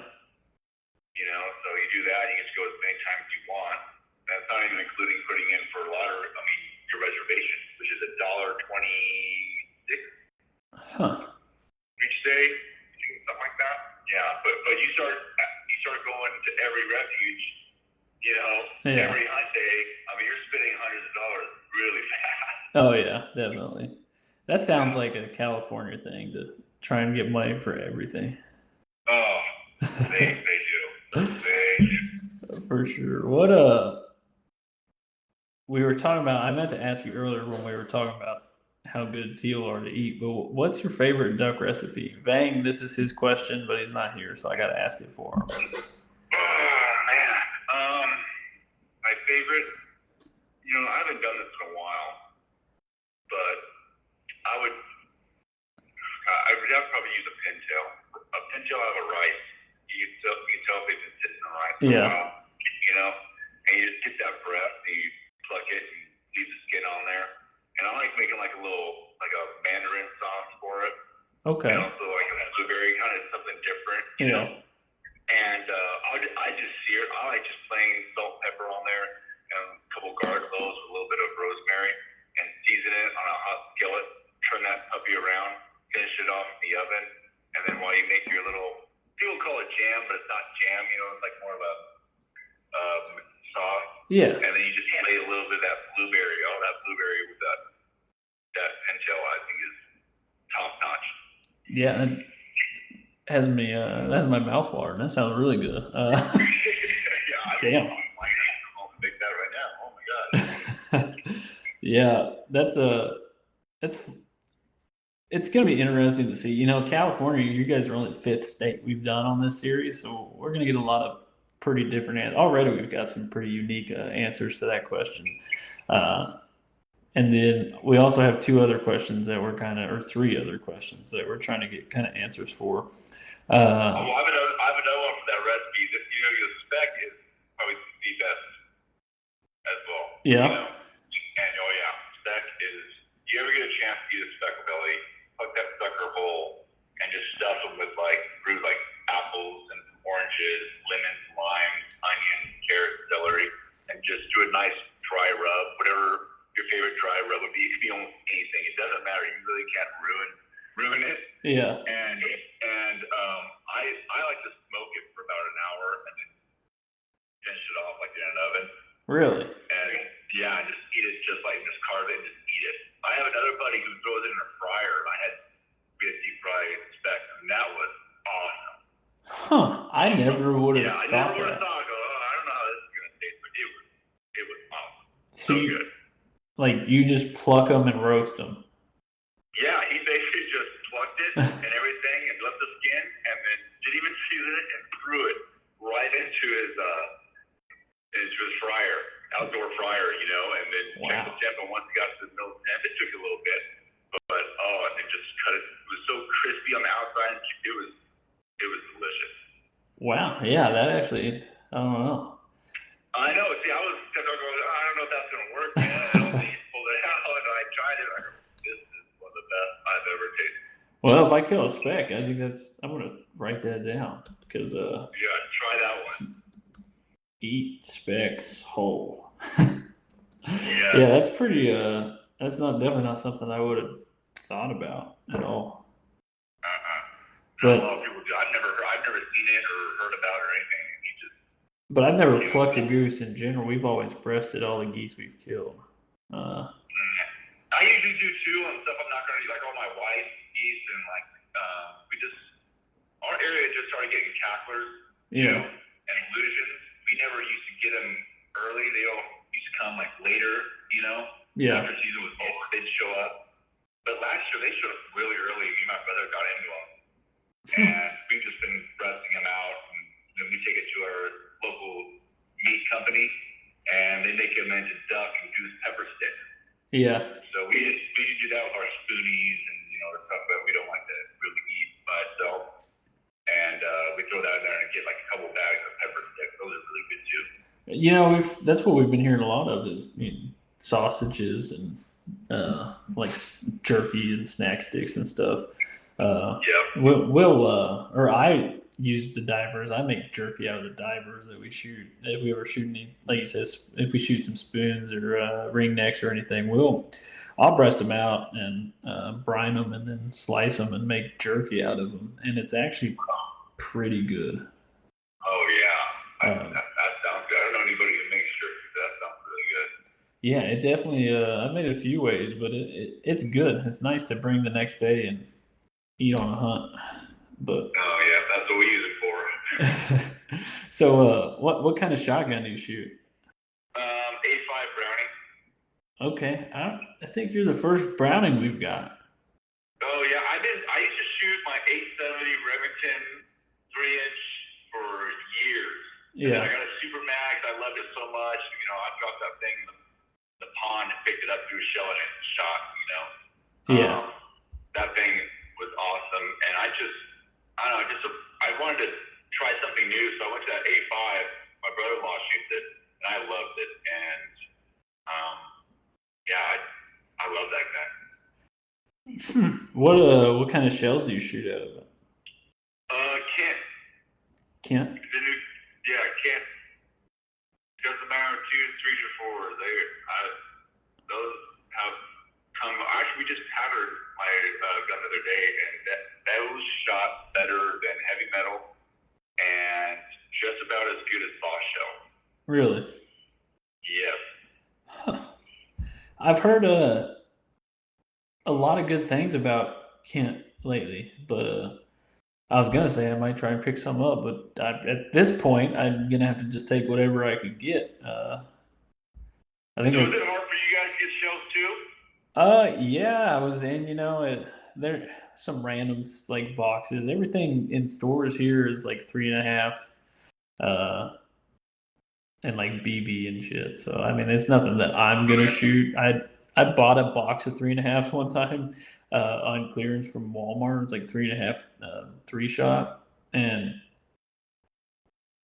Speaker 3: You know, so you do that, you get to go as many times as you want. That's not even including putting in for your reservation, which is $1.26 each day, something like that. Yeah, but you start going to every refuge, you know, every hunt day. I mean, you're spending hundreds of dollars really fast.
Speaker 2: Oh yeah, definitely. That sounds like a California thing to try and get money for everything.
Speaker 3: Oh, they do.
Speaker 2: For sure. What we were talking about, I meant to ask you earlier when we were talking about how good teal are to eat, but what's your favorite duck recipe? Vang, this is his question, but he's not here, so I got to ask it for him.
Speaker 3: Oh, man. My favorite, you know, I haven't done this in a while, but I would probably use a pintail. A pintail out of a rice. You can tell if they've been sitting in the rice for a while, you know, and you just get that breath and you pluck it and leave the skin on there. And I like making like a mandarin sauce for it.
Speaker 2: Okay.
Speaker 3: And also like a blueberry, kind of something different, you know. I like just plain salt and pepper on there, and a couple garlic cloves with a little bit of rosemary, and season it on a hot skillet. Turn that puppy around, finish it off in the oven, and then while you make your little, people call it jam, but it's not jam. It's like more of a sauce.
Speaker 2: Yeah.
Speaker 3: And then you just lay a little bit of that blueberry. Oh, that blueberry with that pintail, I think, is top notch.
Speaker 2: Yeah, that has me. That's my mouth watering. That sounds really good.
Speaker 3: Yeah,
Speaker 2: damn.
Speaker 3: I'll make that right now. Oh my god.
Speaker 2: Yeah, it's gonna be interesting to see. California, you guys are only the 5th state we've done on this series, so we're gonna get a lot of pretty different answers. Already, we've got some pretty unique answers to that question. And then we also have 2 other questions that we're or 3 other questions that we're trying to get kind of answers for.
Speaker 3: I have another one for that recipe. That your spec is probably the best as well.
Speaker 2: Yeah.
Speaker 3: And spec is. You ever get a chance to eat a speckle belly? Pluck that sucker whole and just stuff them with fruit like apples and oranges, lemons, limes, onions, carrots, celery, and just do a nice dry rub, whatever your favorite dry rub would be. It could be almost anything. It doesn't matter. You really can't ruin it.
Speaker 2: Yeah.
Speaker 3: And I like to smoke it for about an hour and then finish it off in an oven.
Speaker 2: Really?
Speaker 3: And just eat it just carve it and just eat it. I have another buddy who throws it in a fryer. We had deep fried speck, and that was awesome.
Speaker 2: Huh? I never would have
Speaker 3: I
Speaker 2: thought
Speaker 3: never would
Speaker 2: that.
Speaker 3: have thought. I don't know how this is gonna taste, but it was awesome.
Speaker 2: So
Speaker 3: So good.
Speaker 2: you just pluck them and roast them.
Speaker 3: Yeah, he basically just plucked it and everything, and left the skin, and then didn't even season it, and threw it right into his fryer, outdoor fryer, and then checked the temp. And once it got to the middle temp, it took a little bit, but and then just cut it. It was so crispy on the outside. It was delicious.
Speaker 2: Wow. Yeah, that actually. I don't know.
Speaker 3: I know. See, I don't know if that's gonna work, man. I don't think he pulled it out, and I tried it. This is one of the best I've ever tasted.
Speaker 2: Well, if I kill a speck, I think I'm gonna write that down because
Speaker 3: try that one.
Speaker 2: Eat specks whole.
Speaker 3: Yeah.
Speaker 2: Yeah, that's pretty. That's definitely not something I would have thought about at all.
Speaker 3: But a lot of people do. I've never seen it or heard about it or anything.
Speaker 2: But I've never plucked a goose in general. We've always breasted all the geese we've killed.
Speaker 3: I usually do too on stuff I'm not gonna do, all my white geese and our area just started getting cacklers.
Speaker 2: Yeah.
Speaker 3: And illusions. We never used to get them early. They all used to come later.
Speaker 2: Yeah.
Speaker 3: After season was over, they'd show up. But last year they showed up really early. Me and my brother got into them, and we've just been breasting them out. And then we take it to our local meat company, and they make them into duck and goose pepper sticks.
Speaker 2: Yeah.
Speaker 3: So we do that with our spoonies and stuff that we don't like to really eat by itself. And we throw that in there and get a couple bags of pepper sticks. Those are really good too.
Speaker 2: That's what we've been hearing a lot of is sausages and jerky and snack sticks and stuff. I use the divers. I make jerky out of the divers that we shoot. If we ever shoot any, like you said, if we shoot some spoons or ring necks or anything, I'll breast them out and brine them and then slice them and make jerky out of them. And it's actually pretty good.
Speaker 3: Oh yeah, that sounds good. I don't know anybody who makes jerky. That sounds really good.
Speaker 2: Yeah, it definitely. I've made it a few ways, but it's good. It's nice to bring the next day and eat on a hunt. But
Speaker 3: oh yeah, that's what we use it for.
Speaker 2: So, what kind of shotgun do you shoot?
Speaker 3: A5 Browning.
Speaker 2: Okay, I think you're the first Browning we've got.
Speaker 3: Oh yeah, I used to shoot my 870 Remington 3-inch for years.
Speaker 2: Yeah.
Speaker 3: And I got a Super Max. I loved it so much. I dropped that thing in the pond and picked it up through a shell and it shot.
Speaker 2: Yeah.
Speaker 3: That thing was awesome, and I don't know, I wanted to try something new, so I went to that A5. My brother-in-law shoots it, and I loved it, and I love that guy.
Speaker 2: What kind of shells do you shoot out of it?
Speaker 3: Kent.
Speaker 2: Kent?
Speaker 3: Kent. doesn't matter 2s, 3s, or 4s. Those have come. Actually, we just patterned my gun the other day, and those shot better than heavy metal, and just about as good as soft shell.
Speaker 2: Really?
Speaker 3: Yes.
Speaker 2: Huh. I've heard a lot of good things about Kent lately, but I was gonna say I might try and pick some up, but at this point, I'm gonna have to just take whatever I could get. I think.
Speaker 3: So is it hard for you guys to get shells too?
Speaker 2: Yeah, I was in. There some random like boxes. Everything in stores here is like 3.5, and like BB and shit. So I mean, it's nothing that I'm gonna shoot. I bought a box of 3.5s one time on clearance from Walmart. It's like 3.5, 3-shot, and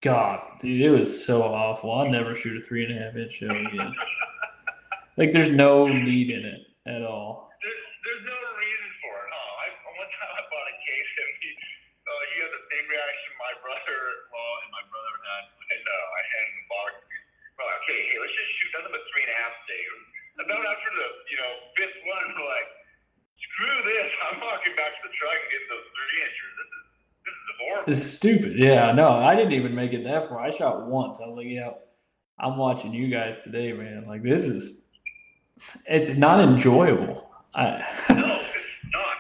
Speaker 2: God, dude, it was so awful. I'll never shoot a 3.5-inch shell again. Like, there's no need in it at all.
Speaker 3: There's no reason for it, huh? One time I bought a case, and you had the same reaction my brother-in-law and my brother had when I handed the box. Well, okay, hey, let's just shoot nothing but 3.5 today. About after the 5th one, we're like, screw this! I'm walking back to the truck and getting those 3-inchers. This is horrible.
Speaker 2: It's stupid. Yeah, no, I didn't even make it that far. I shot once. I was like, yeah, I'm watching you guys today, man. Like, it's not enjoyable.
Speaker 3: No, it's not.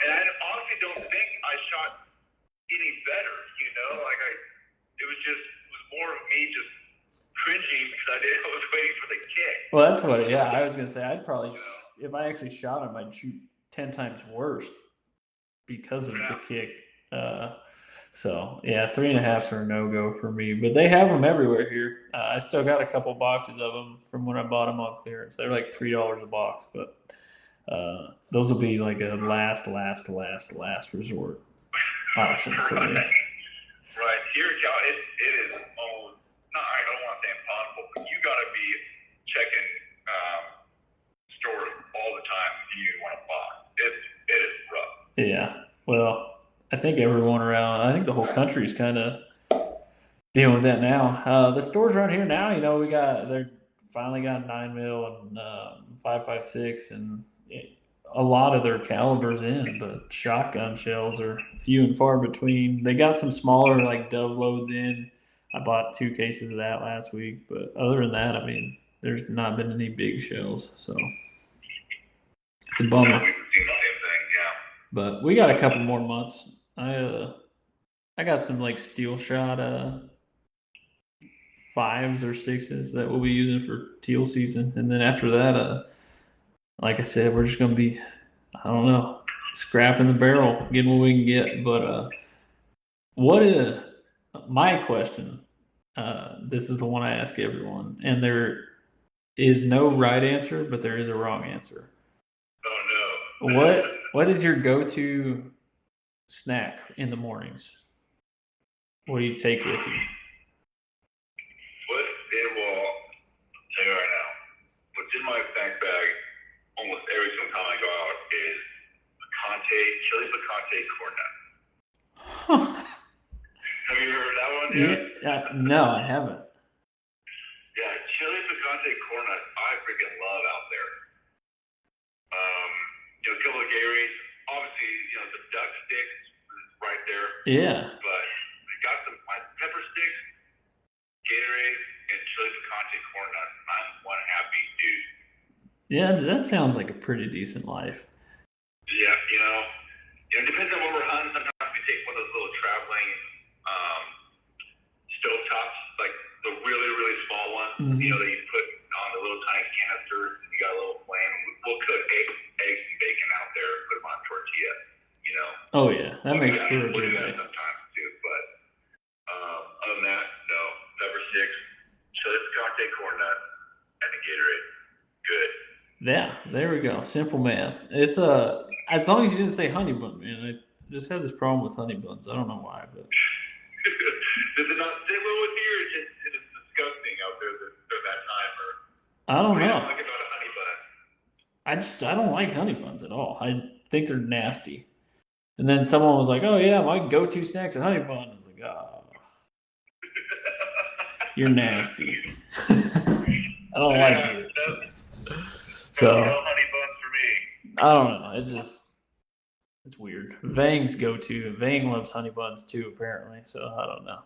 Speaker 3: And I honestly don't think I shot any better, Like, it was more of me just cringing because I was waiting for the kick.
Speaker 2: Well, that's what, yeah, I was going to say, I'd probably, if I actually shot him, I'd shoot 10 times worse because of the kick. So, yeah, 3.5s are a no-go for me. But they have them everywhere here. I still got a couple boxes of them from when I bought them on clearance. They're like $3 a box, but those will be like a last resort option for me.
Speaker 3: Right. Here, it is almost, I don't want to say impossible, but you got to be checking stores all the time if you want a box. It is rough.
Speaker 2: Yeah. Well, I think everyone around, I think the whole country is kind of dealing with that now. The stores around here now, they're finally got 9mm and 5.56 and a lot of their calibers in, but shotgun shells are few and far between. They got some smaller like dove loads in. I bought 2 cases of that last week, but other than that, I mean, there's not been any big shells, so it's a bummer.
Speaker 3: Yeah, we've seen the same thing, yeah.
Speaker 2: But we got a couple more months. I got some like steel shot 5s or 6s that we'll be using for teal season, and then after that, like I said, we're just gonna be, I don't know, scrapping the barrel, getting what we can get. But my question? This is the one I ask everyone, and there is no right answer, but there is a wrong answer.
Speaker 3: Oh no!
Speaker 2: What is your go-to snack in the mornings? What do you take with you?
Speaker 3: Tell you right now, what's in my snack bag almost every single time I go out is chili picante corn nut. Have you heard that one yet?
Speaker 2: No, I haven't.
Speaker 3: Yeah, chili picante corn nut, I freaking love out there. A couple of Gatorades. Obviously, the duck sticks is right there.
Speaker 2: Yeah.
Speaker 3: But I got my pepper sticks, Gatorade, and chili picante corn nut. I'm one happy dude.
Speaker 2: Yeah, that sounds like a pretty decent life.
Speaker 3: Yeah, it depends on what we're hunting. Sometimes we take one of those little traveling stovetops, like the really, really small ones, that you put on the little tiny canisters, and you got a little flame. We'll cook eggs and bacon out there, put them on a tortilla,
Speaker 2: Oh, yeah, that makes for a
Speaker 3: we'll
Speaker 2: good
Speaker 3: do that
Speaker 2: day.
Speaker 3: sometimes, too. But other than that, no. Pepper sticks, chili picante corn nut, and a Gatorade. Good.
Speaker 2: Yeah, there we go. Simple man. It's as long as you didn't say honey bun, man. I just have this problem with honey buns. I don't know why, but
Speaker 3: Does it not sit well with you, or it's disgusting out there at that time? Or
Speaker 2: I don't
Speaker 3: what do you
Speaker 2: know.
Speaker 3: like about a honey bun?
Speaker 2: I don't like honey buns at all. I think they're nasty. And then someone was like, "Oh yeah, my go-to snack's a honey bun." I was like, "Oh." You're nasty. I don't like it. So
Speaker 3: no honey buns for me.
Speaker 2: I don't know. It's weird. Vang's go-to. Vang loves honey buns too, apparently. So I don't know.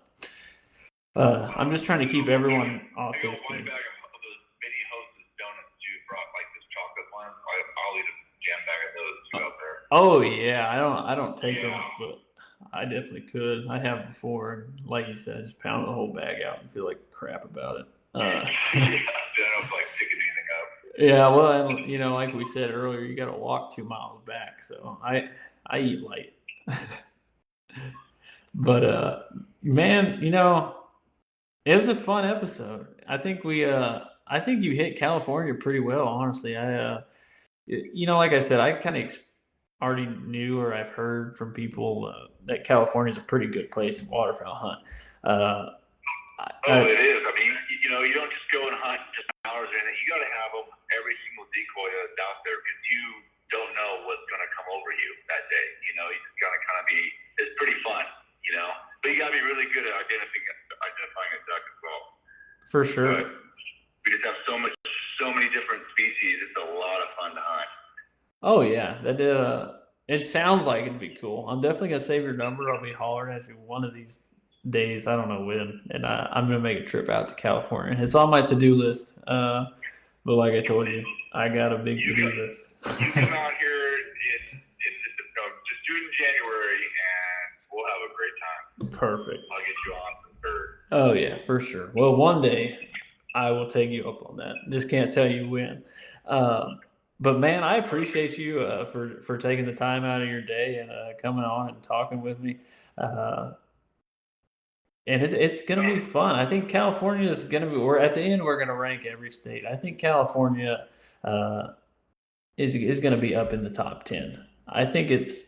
Speaker 2: I'm just trying to keep everyone off his team.
Speaker 3: Bag of those mini Hostess donuts too, for like this chocolate one. I'll eat a jam bag of those too out there.
Speaker 2: Oh yeah, I don't take them, but I definitely could. I have before, and like you said, just pound the whole bag out and feel like crap about it.
Speaker 3: I don't like picking anything up.
Speaker 2: Yeah, well, and you know, like we said earlier, you got to walk 2 miles back, so I eat light. But man, you know, it was a fun episode. I think you hit California pretty well, honestly. You know, like I said, I kind of already knew, or I've heard from people that California is a pretty good place in waterfowl hunt.
Speaker 3: It is. I mean, you know, you don't just go and hunt just hours in it. You got to have them every single decoy that's out there because you don't know what's going to come over you that day. You know, you just got to kind of be. It's pretty fun, you know. But you got to be really good at identifying a duck as well.
Speaker 2: For sure.
Speaker 3: But we just have so many different species. It's a lot of fun to hunt.
Speaker 2: Oh yeah, it sounds like it'd be cool. I'm definitely gonna save your number. I'll be hollering at you one of these days. I don't know when, and I'm gonna make a trip out to California. It's on my to-do list. But like I told you, I got a big to-do list.
Speaker 3: You come out here just do it in January, and we'll have a great time.
Speaker 2: Perfect.
Speaker 3: I'll get you on some bird.
Speaker 2: Oh yeah, for sure. Well, one day I will take you up on that. Just can't tell you when. But man, I appreciate you for taking the time out of your day and coming on and talking with me. And it's going to be fun. I think California is going to be. We're at the end. We're going to rank every state. I think California is going to be up in the top 10. I think it's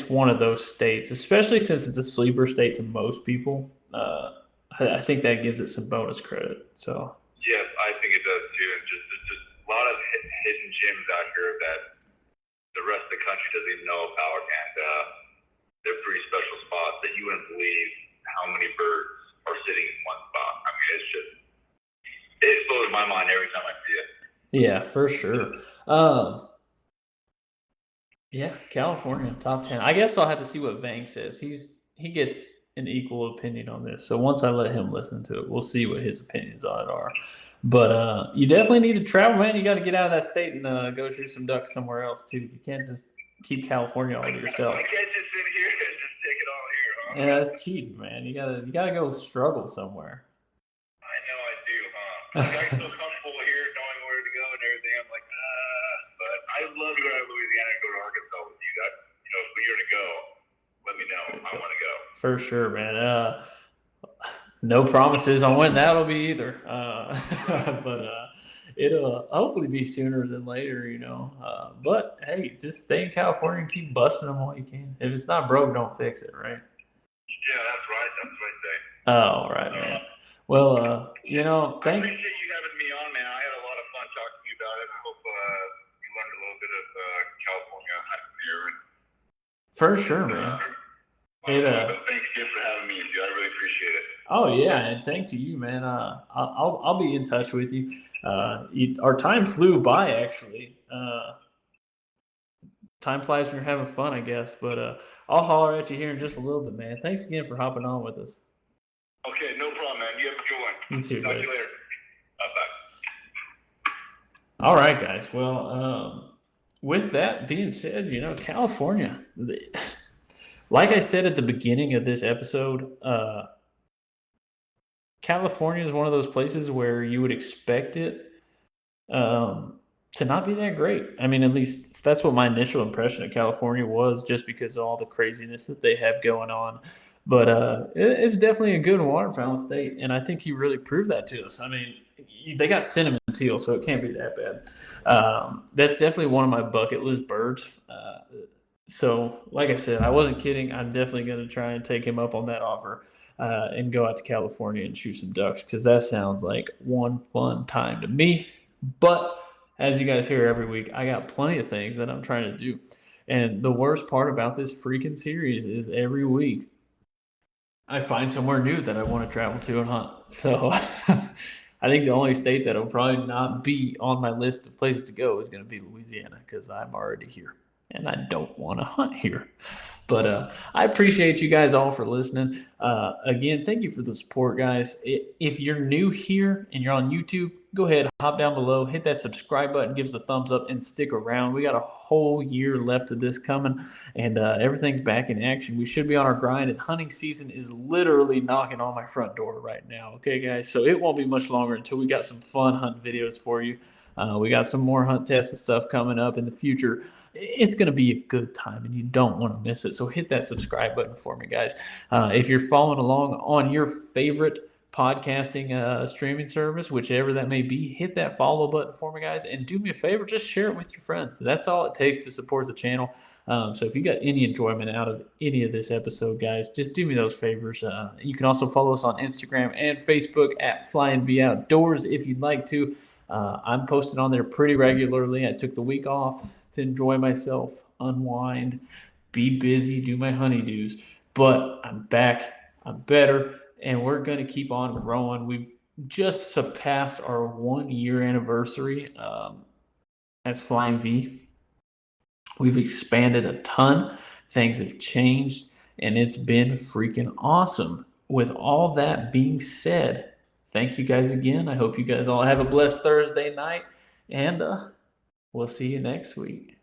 Speaker 2: one of those states, especially since it's a sleeper state to most people. I think that gives it some bonus credit. So
Speaker 3: yes, I think it does too. And it's just a lot of hidden gems out here that the rest of the country doesn't even know about, and they're pretty special spots that you wouldn't believe how many birds are sitting in one spot. I mean, it blows my mind every time I see it.
Speaker 2: Yeah, for sure. Yeah, California top 10. I guess I'll have to see what Vang says. He gets an equal opinion on this. So once I let him listen to it, we'll see what his opinions on it are. But you definitely need to travel, man. You got to get out of that state and go shoot some ducks somewhere else too. You can't just keep California all to yourself.
Speaker 3: I can't just sit here and just take it all here, huh?
Speaker 2: Yeah, that's cheating, man. You gotta go struggle somewhere.
Speaker 3: I know I do, huh? I get so comfortable here knowing where to go and everything. I'm like, but I'd love to go to Louisiana and go to Arkansas with you. You know, if you're to go, let me know. I want to go.
Speaker 2: For sure, man. No promises on when that'll be either. But it'll hopefully be sooner than later, you know. But hey, just stay in California and keep busting them while you can. If it's not broke, don't fix it, right?
Speaker 3: Yeah, that's right. That's what I say.
Speaker 2: Oh, all right, man. Well, you know,
Speaker 3: I appreciate you having me on, man. I had a lot of fun talking to you about it. I hope you learned a little bit of California hunting here.
Speaker 2: For sure, man.
Speaker 3: Thanks again for having me, dude. I really appreciate it.
Speaker 2: Oh yeah, and thanks to you, man. I'll be in touch with you. Our time flew by, actually. Time flies when you're having fun, I guess. But I'll holler at you here in just a little bit, man. Thanks again for hopping on with us.
Speaker 3: Okay, no problem, man. You have a good one.
Speaker 2: You too,
Speaker 3: Talk
Speaker 2: buddy.
Speaker 3: to you later. Bye-bye.
Speaker 2: All right, guys. Well, with that being said, you know, California, like I said at the beginning of this episode, California is one of those places where you would expect it to not be that great. I mean, at least that's what my initial impression of California was, just because of all the craziness that they have going on. But it's definitely a good waterfowl state, and I think he really proved that to us. I mean, they got cinnamon teal, so it can't be that bad. That's definitely one of my bucket list birds. So, like I said, I wasn't kidding. I'm definitely going to try and take him up on that offer and go out to California and shoot some ducks, because that sounds like one fun time to me. But as you guys hear every week, I got plenty of things that I'm trying to do. And the worst part about this freaking series is every week I find somewhere new that I want to travel to and hunt. So I think the only state that will probably not be on my list of places to go is going to be Louisiana because I'm already here and I don't want to hunt here. But I appreciate you guys all for listening. Again, thank you for the support, guys. If you're new here and you're on YouTube, go ahead, hop down below, hit that subscribe button, give us a thumbs up, and stick around. We got a whole year left of this coming, and everything's back in action. We should be on our grind, and hunting season is literally knocking on my front door right now. Okay, guys? So it won't be much longer until we got some fun hunt videos for you. We got some more hunt tests and stuff coming up in the future. It's going to be a good time, and you don't want to miss it. So hit that subscribe button for me, guys. If you're following along on your favorite podcasting streaming service, whichever that may be, hit that follow button for me, guys. And do me a favor, just share it with your friends. That's all it takes to support the channel. So if you got any enjoyment out of any of this episode, guys, just do me those favors. You can also follow us on Instagram and Facebook at Flying V Outdoors if you'd like to. I'm posting on there pretty regularly. I took the week off to enjoy myself, unwind, be busy, do my honeydews. But I'm back. I'm better. And we're going to keep on growing. We've just surpassed our 1 year anniversary as Flying V. We've expanded a ton. Things have changed. And it's been freaking awesome. With all that being said, thank you guys again. I hope you guys all have a blessed Thursday night. And we'll see you next week.